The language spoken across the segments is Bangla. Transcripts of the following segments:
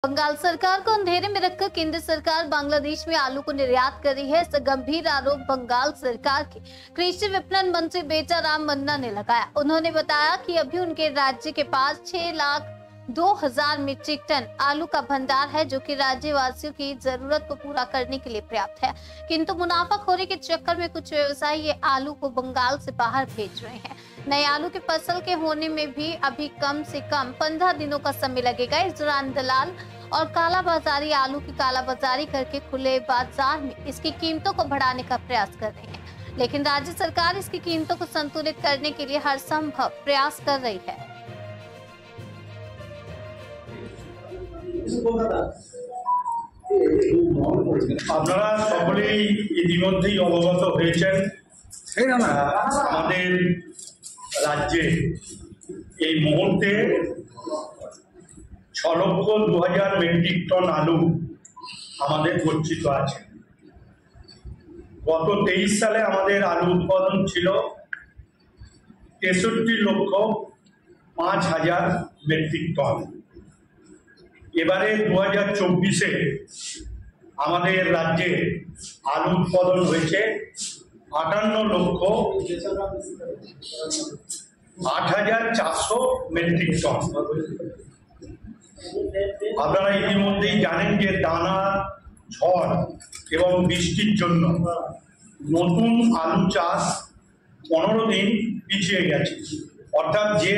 बंगाल सरकार को अंधेरे में रखकर केंद्र सरकार बांग्लादेश में आलू को निर्यात कर रही है। इस गंभीर आरोप बंगाल सरकार के कृषि विपणन मंत्री बेटा राम मन्ना ने लगाया। उन्होंने बताया कि अभी उनके राज्य के पास 6,02,000 मीट्रिक टन आलू का भंडार है, जो कि राज्यवासियों की जरूरत को पूरा करने के लिए पर्याप्त है। किंतु मुनाफाखोरी के चक्कर में कुछ व्यवसायी ये आलू को बंगाल से बाहर भेज रहे हैं। नए आलू की फसल के होने में भी अभी कम से कम 15 दिनों का समय लगेगा। इस दौरान दलाल और कालाबाजारी आलू की कालाबाजारी करके खुले बाजार में इसकी कीमतों को बढ़ाने का प्रयास कर रहे हैं, लेकिन राज्य सरकार इसकी कीमतों को संतुलित करने के लिए हर संभव प्रयास कर रही है। আপনারা সকলেই ইতিমধ্যেই অবগত হয়েছেন আমাদের রাজ্যে এই মুহূর্তে 6,02,000 মেট্রিক টন আলু আমাদের গচ্ছিত আছে। গত 23 সালে আমাদের আলু উৎপাদন ছিল 63,05,000 মেট্রিক টন। এবারে 2024-এ আমাদের রাজ্যে আলু উৎপাদন হয়েছে 58,08,400 মেট্রিক টন। আপনারা ইতিমধ্যেই জানেন যে টানা ঝড় এবং বৃষ্টির জন্য নতুন আলু চাষ 15 দিন পিছিয়ে গেছে। অর্থাৎ যে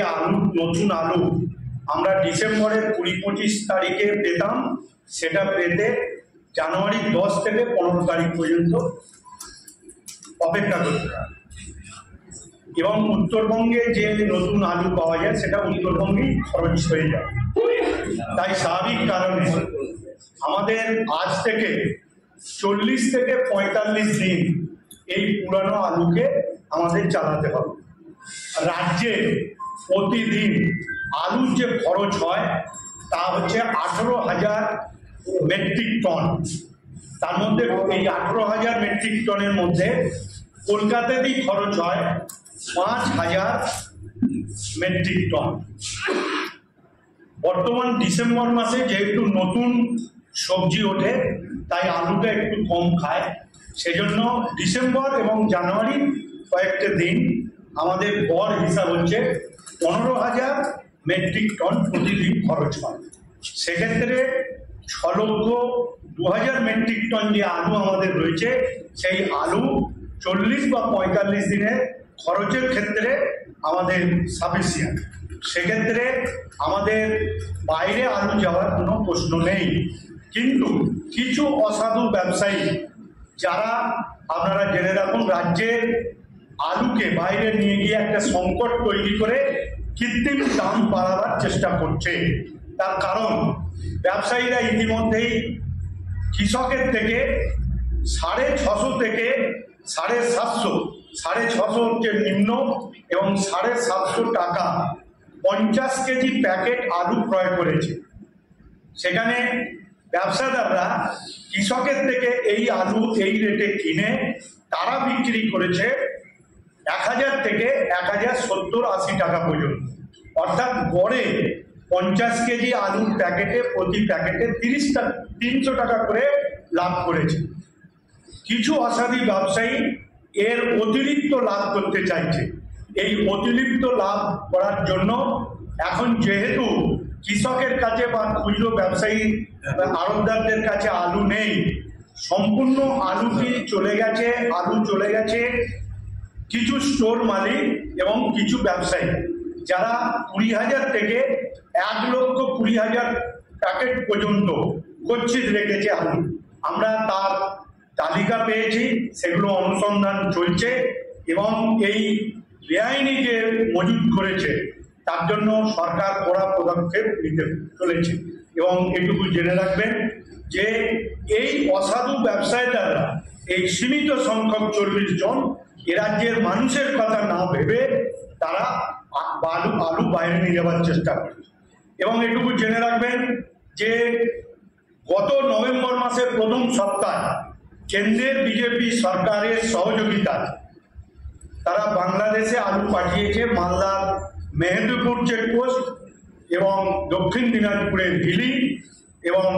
নতুন আলু আমরা ডিসেম্বরের 20-25 তারিখে পেতাম, সেটা পেতে জানুয়ারি 10 থেকে 15 তারিখ পর্যন্ত অপেক্ষা করতে হয়। এবং উত্তরবঙ্গে যে নতুন আলু পাওয়া যায় সেটা উত্তরবঙ্গেই খরচ হয়ে যায়। তাই স্বাভাবিক কারণে আমাদের আজ থেকে 40 থেকে 45 দিন এই পুরানো আলুকে আমাদের চালাতে হবে। রাজ্যে প্রতিদিন আলুর যে খরচ হয় তা হচ্ছে 18,000 মেট্রিক টন। তার মধ্যে এই 18,000 মেট্রিক টনের মধ্যে কলকাতাতেই খরচ হয় 5,000 মেট্রিক টন। বর্তমান ডিসেম্বর মাসে যেহেতু নতুন সবজি ওঠে তাই আলুটা একটু কম খায়, সেজন্য ডিসেম্বর এবং জানুয়ারি কয়েকটা দিন আমাদের গড় হিসাব হচ্ছে 15,000 মেট্রিক টন প্রতিদিন খরচ হয়। সেক্ষেত্রে 6,02,000 মেট্রিক টন যে আলু আমাদের রয়েছে, সেই আলু 40 বা 45 দিনের খরচের ক্ষেত্রে আমাদের সাফিসিয়েন্ট। সেক্ষেত্রে আমাদের বাইরে আলু যাওয়ার কোনো প্রশ্ন নেই। কিন্তু কিছু অসাধু ব্যবসায়ী যারা, আপনারা জেনে রাখুন, রাজ্যের আলুকে বাইরে নিয়ে গিয়ে একটা সংকট তৈরি করে কৃত্রিম দাম বাড়াবার চেষ্টা করছে। তার কারণ ব্যবসায়ীরা ইতিমধ্যেই কৃষকের থেকে 650 থেকে 750, 650 হচ্ছে নিম্ন এবং 750 টাকা 50 কেজি প্যাকেট আলু ক্রয় করেছে। সেখানে ব্যবসাদাররা কৃষকের থেকে এই আলু এই রেটে কিনে তারা বিক্রি করেছে 1,000 থেকে 1,070-80 টাকা পর্যন্ত। অর্থাৎ গড়ে 50 কেজি আলুর প্যাকেটে প্রতি প্যাকেটে 300 টাকা করে লাভ করেছে। কিছু অসাধু ব্যবসায়ী এর অতিরিক্ত লাভ করতে চাইছে। এই অতিরিক্ত লাভ করার জন্য এখন যেহেতু কৃষকের কাছে বা খুচরো ব্যবসায়ী আড়তদারদের কাছে আলু নেই, সম্পূর্ণ আলুটি আলু চলে গেছে কিছু স্টোর মালিক এবং কিছু ব্যবসায়ী, যারা 20,000 থেকে 1,20,000 প্যাকেট পর্যন্ত গচ্ছিত রেখেছে আলু। আমরা তার তালিকা পেয়েছি, সেগুলো অনুসন্ধান চলছে এবং এই বেআইনি যে মজুত করেছে তার জন্য সরকার কড়া পদক্ষেপ নিতে চলেছে। এবং এটুকু জেনে রাখবেন যে এই অসাধু ব্যবসায়ীরা, এই সীমিত সংখ্যক 40 জন, এ রাজ্যের মানুষের কথা না ভেবে তারা আলু বাইরে নিয়ে যাওয়ার চেষ্টা করছে। এবং এটুকু জেনে রাখবেন যে গত নভেম্বর মাসের প্রথম সপ্তাহে কেন্দ্রের বিজেপি সরকারের সহযোগিতায় তারা বাংলাদেশে আলু পাঠিয়েছে। মালদার মেহেন্দ্রপুর চেকপোস্ট এবং দক্ষিণ দিনাজপুরের হিলি এবং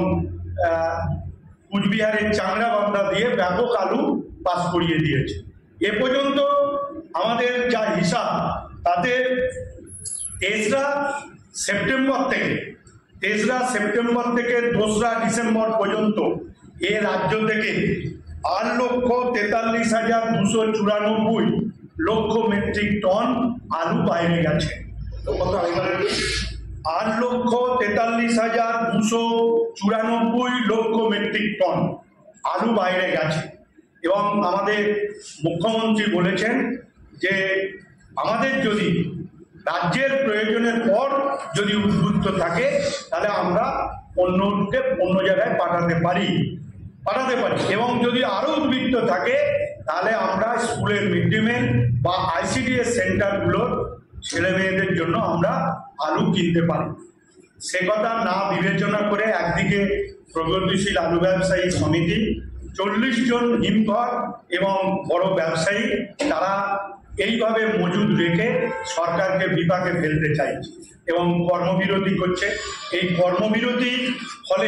কুচবিহারের চাংড়া বান্দা দিয়ে ব্যাপক আলু পাস করিয়ে দিয়েছে। এ পর্যন্ত আমাদের যা হিসাব তাতে 3রা সেপ্টেম্বর থেকে 2রা ডিসেম্বর পর্যন্ত এ রাজ্য থেকে 8,43,294 লক্ষ মেট্রিক টন আলু বাইরে গেছে। 8,43,294 লক্ষ মেট্রিক টন আলু বাইরে গেছে। এবং আমাদের মুখ্যমন্ত্রী বলেছেন যে আমাদের যদি রাজ্যের প্রয়োজনের পর যদি উদ্বুদ্ধ থাকে তাহলে আমরা অন্য জায়গায় পাঠাতে পারি এবং যদি আরো উদ্বৃত্ত থাকে তাহলে আমরা স্কুলের মিড ডে মিল বা ICDS সেন্টারগুলোর ছেলে মেয়েদের জন্য আমরা আলু কিনতে পারি। সে কথা না বিবেচনা করে একদিকে প্রগতিশীল আলু ব্যবসায়ী সমিতি, 40 জন হিমঘর এবং বড় ব্যবসায়ী তারা এইভাবে মজুদ রেখে সরকারকে বিপাকে ফেলতে চাইছে এবং কর্মবিরতি করছে। এই কর্মবিরতির ফলে